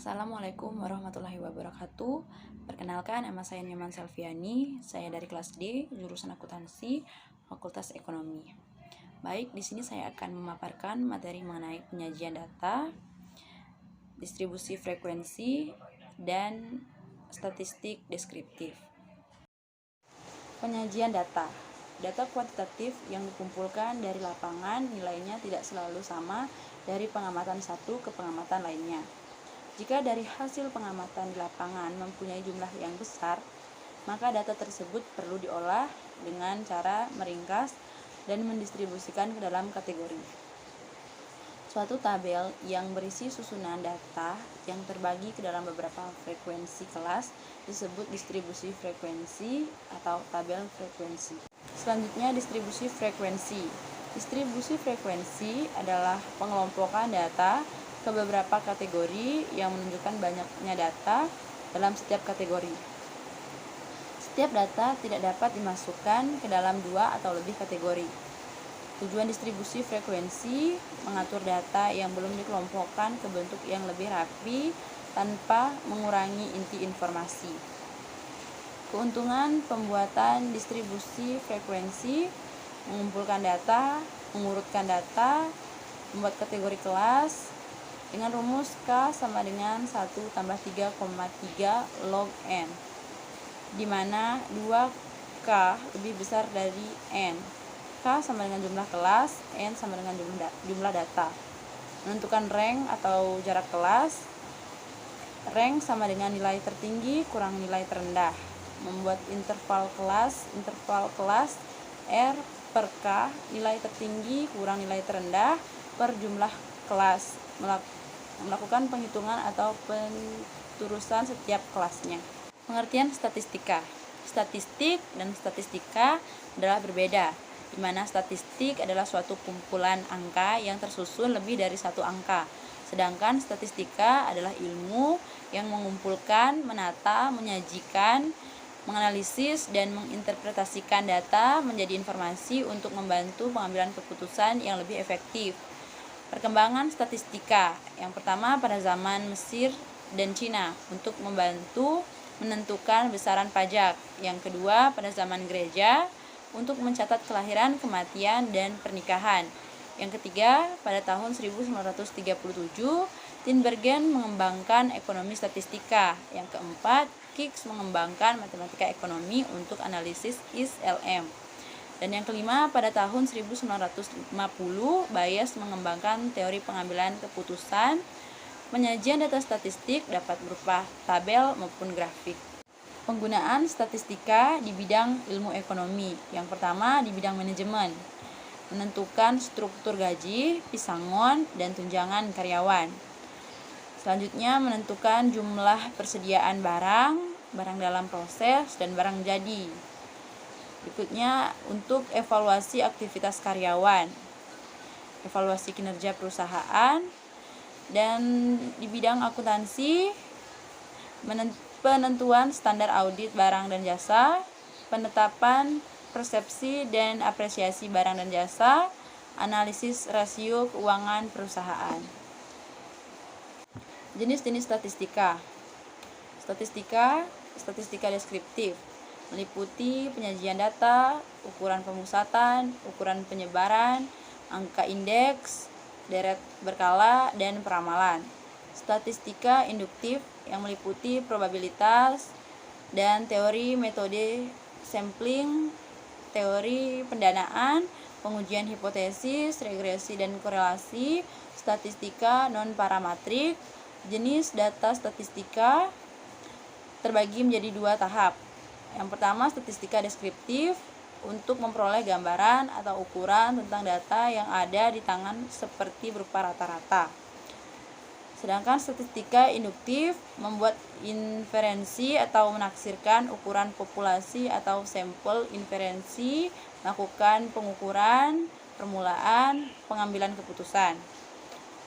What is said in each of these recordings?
Assalamualaikum warahmatullahi wabarakatuh. Perkenalkan, nama saya Nyoman Selviani. Saya dari kelas D, jurusan akuntansi, Fakultas Ekonomi. Baik, di sini saya akan memaparkan materi mengenai penyajian data, distribusi frekuensi, dan statistik deskriptif. Penyajian data. Data kuantitatif yang dikumpulkan dari lapangan nilainya tidak selalu sama dari pengamatan satu ke pengamatan lainnya. Jika dari hasil pengamatan di lapangan mempunyai jumlah yang besar, maka data tersebut perlu diolah dengan cara meringkas dan mendistribusikan ke dalam kategori. Suatu tabel yang berisi susunan data yang terbagi ke dalam beberapa frekuensi kelas disebut distribusi frekuensi atau tabel frekuensi. Selanjutnya, distribusi frekuensi. Distribusi frekuensi adalah pengelompokan data ke beberapa kategori yang menunjukkan banyaknya data dalam setiap kategori. Setiap data tidak dapat dimasukkan ke dalam dua atau lebih kategori. Tujuan distribusi frekuensi mengatur data yang belum dikelompokkan ke bentuk yang lebih rapi tanpa mengurangi inti informasi. Keuntungan pembuatan distribusi frekuensi: mengumpulkan data, mengurutkan data, membuat kategori kelas dengan rumus K sama dengan 1 tambah 3,3 log N, di mana 2K lebih besar dari N. K sama dengan jumlah kelas, N sama dengan jumlah data. Menentukan rank atau jarak kelas. Rank sama dengan nilai tertinggi kurang nilai terendah. Membuat interval kelas R per K, nilai tertinggi kurang nilai terendah per jumlah kelas. Melakukan penghitungan atau pengurusan setiap kelasnya. Pengertian statistika. Statistik dan statistika adalah berbeda, di mana statistik adalah suatu kumpulan angka yang tersusun lebih dari satu angka, sedangkan statistika adalah ilmu yang mengumpulkan, menata, menyajikan, menganalisis, dan menginterpretasikan data menjadi informasi untuk membantu pengambilan keputusan yang lebih efektif. Perkembangan statistika. Yang pertama pada zaman Mesir dan Cina untuk membantu menentukan besaran pajak. Yang kedua pada zaman gereja untuk mencatat kelahiran, kematian, dan pernikahan. Yang ketiga pada tahun 1937 Tinbergen mengembangkan ekonomi statistika. Yang keempat Kiks mengembangkan matematika ekonomi untuk analisis ISLM. Dan yang kelima, pada tahun 1950, Bayes mengembangkan teori pengambilan keputusan. Penyajian data statistik dapat berupa tabel maupun grafik. Penggunaan statistika di bidang ilmu ekonomi. Yang pertama, di bidang manajemen. Menentukan struktur gaji, pesangon, dan tunjangan karyawan. Selanjutnya, menentukan jumlah persediaan barang dalam proses, dan barang jadi. Berikutnya, untuk evaluasi aktivitas karyawan, evaluasi kinerja perusahaan. Dan di bidang akuntansi, penentuan standar audit barang dan jasa, penetapan persepsi dan apresiasi barang dan jasa, analisis rasio keuangan perusahaan. Jenis-jenis statistika. Statistika deskriptif meliputi penyajian data, ukuran pemusatan, ukuran penyebaran, angka indeks, deret berkala, dan peramalan. Statistika induktif yang meliputi probabilitas dan teori metode sampling, teori pendanaan, pengujian hipotesis, regresi dan korelasi. Statistika non-parametrik. Jenis data statistika terbagi menjadi dua tahap. Yang pertama, statistika deskriptif untuk memperoleh gambaran atau ukuran tentang data yang ada di tangan seperti berupa rata-rata. Sedangkan statistika induktif membuat inferensi atau menaksirkan ukuran populasi atau sampel inferensi, melakukan pengukuran, permulaan, pengambilan keputusan.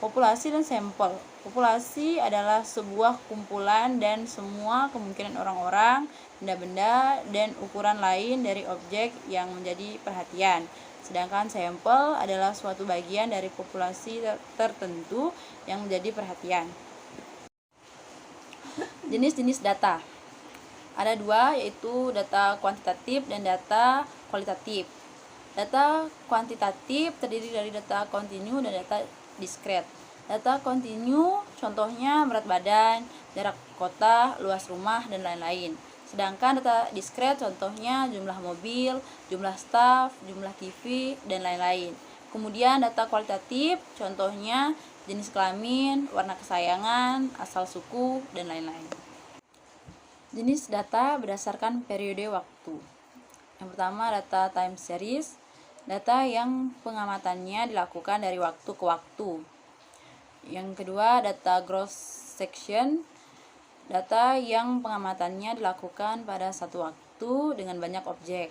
Populasi dan sampel. Populasi adalah sebuah kumpulan dan semua kemungkinan orang-orang, benda-benda, dan ukuran lain dari objek yang menjadi perhatian. Sedangkan sampel adalah suatu bagian dari populasi tertentu yang menjadi perhatian. Jenis-jenis data. Ada dua, yaitu data kuantitatif dan data kualitatif. Data kuantitatif terdiri dari data kontinu dan data diskret. Data kontinu contohnya berat badan, jarak kota, luas rumah, dan lain-lain. Sedangkan data diskret contohnya jumlah mobil, jumlah staf, jumlah TV, dan lain-lain. Kemudian data kualitatif contohnya jenis kelamin, warna kesayangan, asal suku, dan lain-lain. Jenis data berdasarkan periode waktu. Yang pertama, data time series, data yang pengamatannya dilakukan dari waktu ke waktu. Yang kedua, data cross section, data yang pengamatannya dilakukan pada satu waktu dengan banyak objek.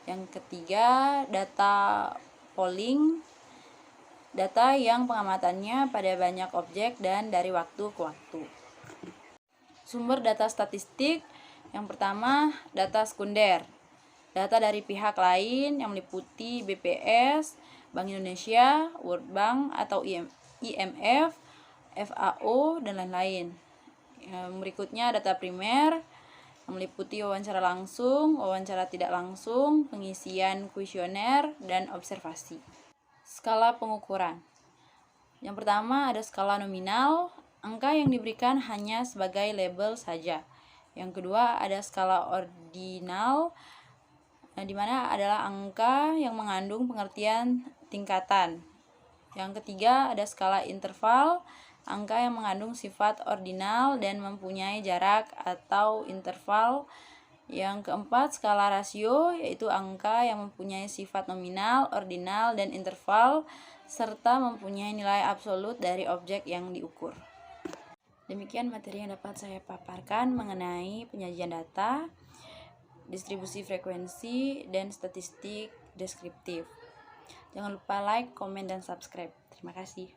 Yang ketiga, data polling, data yang pengamatannya pada banyak objek dan dari waktu ke waktu. Sumber data statistik. Yang pertama, data sekunder, data dari pihak lain yang meliputi BPS, Bank Indonesia, World Bank atau IMF, FAO, dan lain-lain. Berikutnya data primer yang meliputi wawancara langsung, wawancara tidak langsung, pengisian kuesioner, dan observasi. Skala pengukuran. Yang pertama ada skala nominal, angka yang diberikan hanya sebagai label saja. Yang kedua ada skala ordinal, di mana adalah angka yang mengandung pengertian tingkatan. Yang ketiga ada skala interval, angka yang mengandung sifat ordinal dan mempunyai jarak atau interval. Yang keempat skala rasio, yaitu angka yang mempunyai sifat nominal, ordinal, dan interval serta mempunyai nilai absolut dari objek yang diukur. Demikian materi yang dapat saya paparkan mengenai penyajian data, distribusi frekuensi, dan statistik deskriptif. Jangan lupa like, komen, dan subscribe. Terima kasih.